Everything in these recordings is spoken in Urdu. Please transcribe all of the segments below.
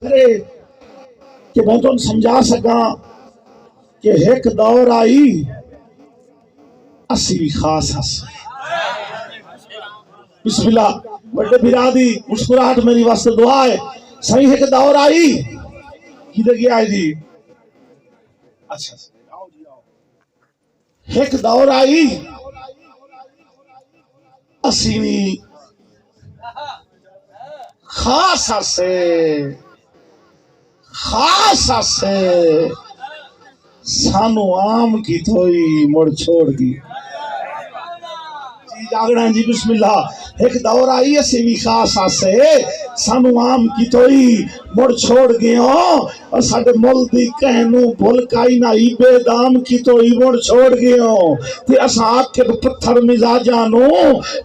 کرے کہ میں تم سمجھا سکا کہ ایک دور آئی اسی بھی خاص ہس بسم اللہ بڑے برادی مسکراہٹ میری واسطے دعا ہے صحیح ایک دور آئی کدھر گیا ہے جی اچھا ایک دور آئی اسی بھی خاص ہسے سانو عام کی تھوئی مڑ چھوڑ دی جی جاگڑا جی بسم اللہ ایک دور آئی اسی بھی خاص ہسے سانو عام کی تھوئی مڑ چھوڑ گیا اور ساڑے مل دی کہنو بھول کائی نائی بے دام کی توئی مڑ چھوڑ گیا تے اساق کے پتھر مزاجانو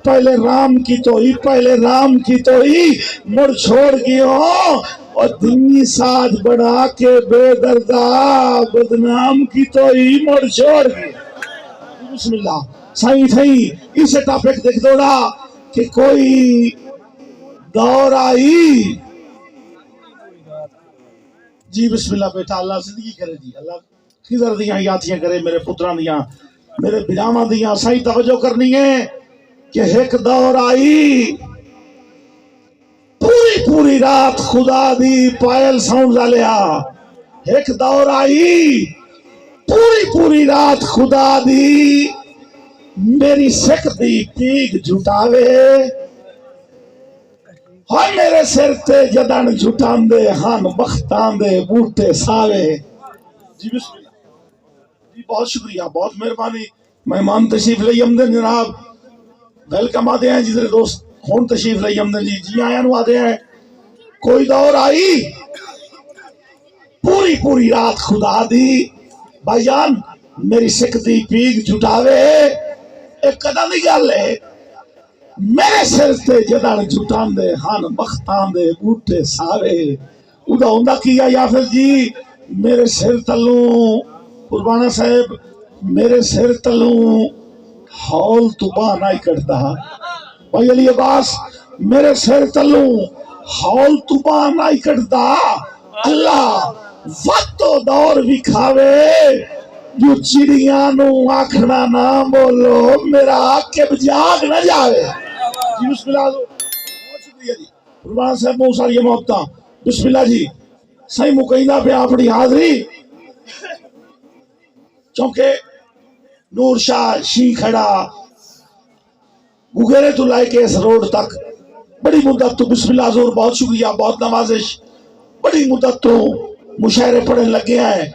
پہلے رام کی توئی مڑ چھوڑ گیا اور دنی ساج بڑھا کے بے دردہ بدنام کی توئی مڑ چھوڑ گیا بسم اللہ صحیح اسے ٹاپک دیکھ دوڑا کہ کوئی دور آئی جی بسم اللہ بیٹا اللہ زندگی کرے جی اللہ خضر دیاں یاتیاں کرے میرے پتران دیاں میرے بجامہ دیاں صحیح توجہ کرنی ہے کہ ایک دور آئی پوری رات خدا دی پائل ساؤنڈ لیا ایک دور آئی پوری رات خدا دی میری سکھ دی پیگ جھٹاوے ہاں میرے سر تے جدن جھٹان دے ہن بختان دے بوٹے ساوے جی بسم اللہ جی بہت شکریہ بہت مہربانی مہمان تشریف لئی آمدن جناب ویلکم آدھے ہیں جی دوست ہون تشریف لئی آمدن جی آیاں نو آدھے ہیں کوئی دور آئی پوری رات خدا دی بھائی جان میری سکھ دی پیگ جھٹاوے ایک قدم دی گل ہے میرے سر تے جدن جھٹان دے ہن بختان دے بوٹے سارے ادا ہوندہ کیا یا پھر جی میرے سر تلوں قربانہ صاحب میرے سر تلوں ہول توبہ نائی کرتا بھائی علی عباس میرے سر تلوں ہول توبہ نائی کرتا اللہ وقت و دور بھی کھاوے جو چڑیاں نو آکھنا نہ بولو میرا عاقب جاگ نہ جاوے جی بسم اللہ بہت شکریہ جی قربان صاحب بہت ساری محبتاں بسم اللہ جی صحیح مقیدہ پہ اپنی حاضری چونکہ نور شاہ شی کھڑا گگرے تو لائے کے اس روڈ تک بڑی مدت تو بسم اللہ حضور بہت شکریہ بہت نوازش بڑی مدت تو مشاعرے پڑھنے لگے ہیں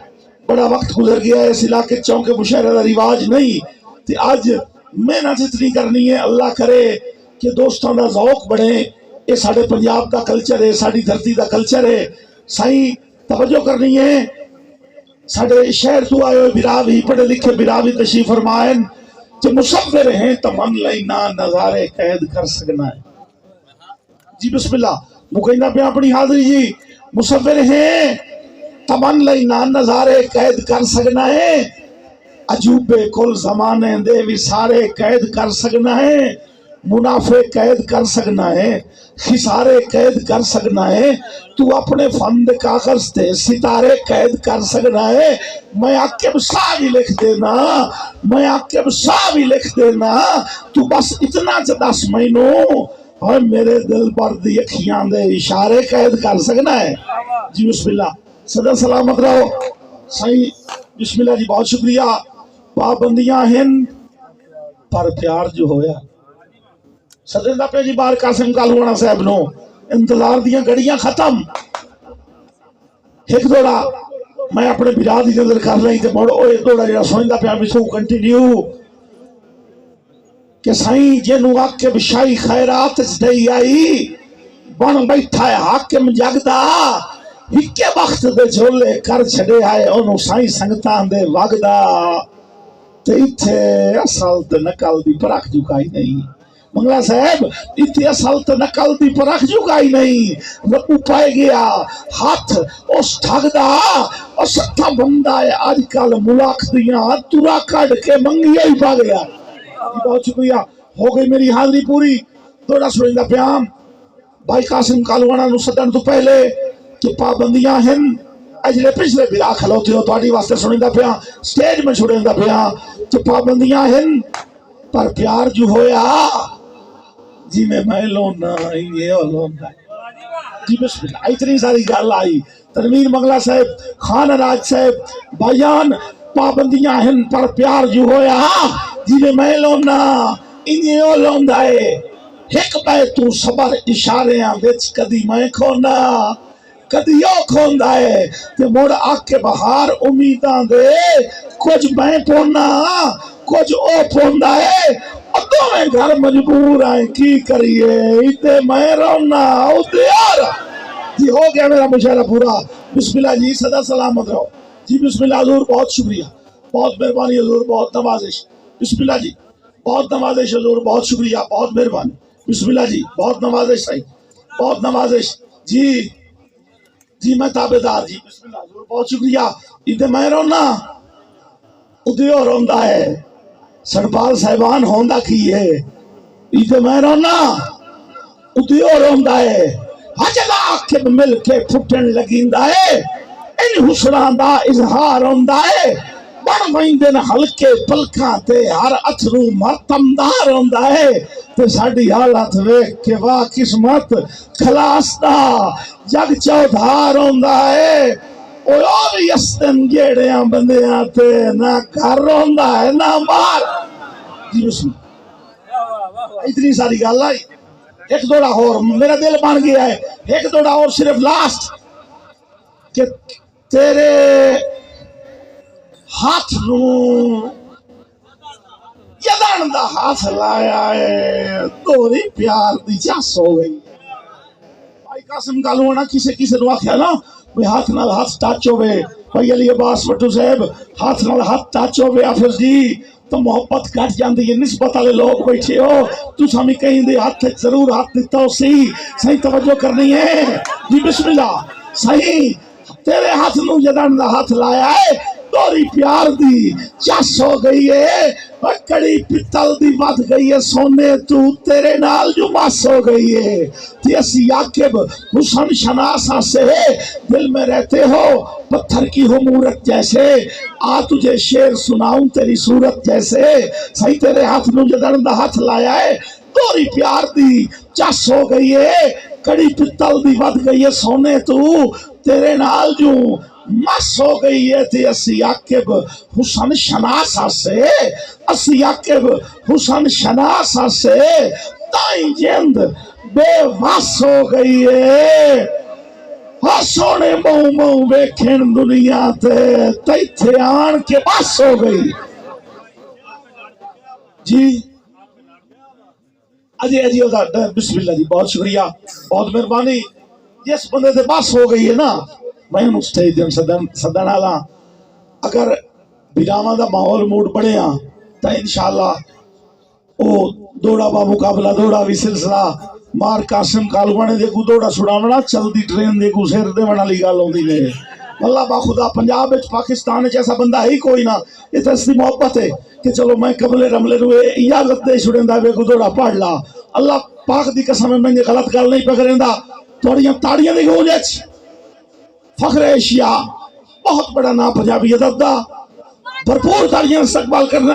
بڑا وقت گزر گیا ہے اس علاقے چونکہ مشاعرے کا رواج نہیں تے آج محنت اتنی کرنی ہے اللہ کرے کہ دوستوں دا ذوق بڑھے یہ ساڑھے پنجاب دا کلچر ہے ساڑھی دھرتی دا کلچر ہے صحیح توجہ کرنی ہے ساڑھے شہر تو آئے ہوئے براوی پڑھے لکھے براوی تشریف فرمائیں کہ مصور ہیں تمن لینا نظارے قید کر سکنا ہے جی بسم اللہ مقیدہ پہ اپنی حاضری جی مصور ہیں تمن لینا نظارے قید کر سکنا ہے عجوبے کل زمانے دے بھی سارے قید کر سکنا ہے منافع قید کر سکنا ہے خسارے قید کر سکنا ہے تو اپنے فند کاغذ تے ستارے قید کر سکنا ہے میں عاقب شاہ بھی لکھ دینا میں عاقب شاہ بھی لکھ دینا تو بس اتنا دس مہینوں اور میرے دل پر دی اکھیاں دے اشارے قید کر سکنا ہے جی بسم اللہ صدر سلامت رہو صحیح بسم اللہ جی بہت شکریہ پابندیاں ہیں پر پیار جو ہویا صدر دا پہ جی بار قاسم کالوانا صاحب نو انتظار دیاں گھڑیاں ختم ایک دوڑا میں اپنے برادی نظر کر رہی تھے موڑ ایک دوڑا جڑا سوئندہ پہ ہمیں سو کنٹینیو کہ سائیں جنو عاقب شاہی خیرات دئی آئی بن بیٹھا ہے حاکم جگدا ہکے وقت دے جھولے کر چھڑے آئے انہوں سائیں سنگتان دے وگدا تے اتھے اصل تے نکل دی پرکھ جھکائی نہیں منگلہ صاحب اتھے اصل تے نکل دی پرکھ جھکائی نہیں رکو پائے گیا ہاتھ اس ٹھگدا اور ستھا بندہ ہے آج کل ملاک دیاں تورا کڑ کے منگیا ہی پا گیا بہت شکریہ ہو گئی میری حاضری پوری دوڑا سوئندہ پیام بھائی قاسم کالوانا نو صدن تو پہلے کہ پابندیاں ہیں اجلے پچھلے بلا کھلوتے ہو تواڈی واسطے سنیندا پیا سٹیج میں چھڑیندا پیا کہ پابندیاں ہیں پر پیار جو ہویا جی میں لونا یہ لونا جی بسم اللہ اتنی ساری گل آئی تنویر منگلا صاحب خان راج صاحب بھائیان پابندیاں ہیں پر پیار جو ہویا جی میں لونا یہ لوندا ہے ایک بے تو صبر اشاریاں وچ کدی میں کھونا کدی او کھوندا ہے تے مڑ آکے بہار امیداں دے کچھ میں پونا کچھ او پوندا ہے اتو میں گھر مجبور آئیں کی کریے ایتے میں رونا اوتے یار جی ہو گیا میرا مشاعرہ پورا بسم اللہ جی صدا سلامت رہو جی بسم اللہ حضور بہت شکریہ بہت مہربانی حضور بہت نوازش بسم اللہ جی بہت نوازش حضور بہت شکریہ بہت مہربانی بسم اللہ جی بہت نوازش صحیح بہت نوازش جی جی میں تابعدار جی بسم اللہ حضور بہت شکریہ ادھے میں رونا ادھے روندا ہے سرپال صاحبان ہوندا کی ہے ادھے میں رونا ادھے روندا ہے حجلا آکھے مل کے پھٹن لگیندا ہے ان حسنان دا اظہار ہوندا ہے بڑھ ویندن ہلکے پلکاں تے ہر اتھرو ماتمدار ہوندا ہے تے ساڈی حالت ویکھ کے واہ قسمت خلاص دا جگ چودھار ہوندا ہے او بھی استن جیڑیاں بندیاں تے نہ گھر ہوندا ہے نہ باہر جی بسم اتنی ساری گل آئی ایک دوڑا اور میرا دل بن گیا ہے ایک دوڑا اور صرف لاسٹ کہ تیرے ہاتھ نو یدان دا ہاتھ لایا ہے دوری پیار دی جس ہو گئی بھائی قاسم کالونا کسے نو آکھیا نا بھئی ہاتھ نال ہاتھ ٹچ ہوئے بھئی علی عباس وٹو صاحب ہاتھ نال ہاتھ ٹچ ہوئے حافظ جی تو محبت کٹ جاندی ہے نسبت والے لوگ بیٹھے ہو تو سامی کہیں دے ہاتھ ضرور ہاتھ دیتا ہو صحیح توجہ کرنی ہے جی بسم اللہ صحیح تیرے ہاتھ نو جدان دا ہاتھ لایا ہے دوری پیار دی چس ہو گئی ہے کڑی پتل دی بات گئی ہے سونے تو تیرے نال جو مس ہو گئی ہے تی اسی یاکب حسن شناسا سے دل میں رہتے ہو پتھر کی ہو مورت جیسے آ تجھے شعر سناؤں تیری صورت جیسے صحیح تیرے ہاتھ نو جدن دا ہاتھ لایا ہے دوری پیار دی چس ہو گئی ہے کڑی پتل دی بات گئی ہے سونے تو تیرے نال جو مس ہو گئی ہے تی اسی عاقب حسن شناسا سے اسی عاقب حسن شناسا سے تائیں جند بے وس ہو گئی ہے ہاں سونے مو ویکھن دنیا تے تیتھے آن کے بس ہو گئی جی اجی بسم اللہ جی بہت شکریہ بہت مہربانی جس بندے تے بس ہو گئی ہے نا میں مستعد سدن آلا اگر بلاواں دا ماحول موڈ بڑھیا تا انشاءاللہ او دوڑا با مقابلہ دوڑا بھی سلسلہ مار قاسم کالوانے دے کو دوڑا سڑاونا چل دی ٹرین دے کو سیر دے ونا لی گال ہوندی نے اللہ با خدا پنجاب وچ پاکستان وچ ایسا بندہ ہی کوئی نہ یہ تو اس دی محبت ہے کہ چلو میں قبلے رملے روئے اجازت دے چھڑیندا وے کو دوڑا پڑھ لا اللہ پاک دی قسم میں غلط گل نہیں پکڑیندا تھوڑیاں تاڑیاں دی گونج وچ فخر ایشیا بہت بڑا نام پنجابی ادب دا بھرپور تاڑیاں استقبال کرنا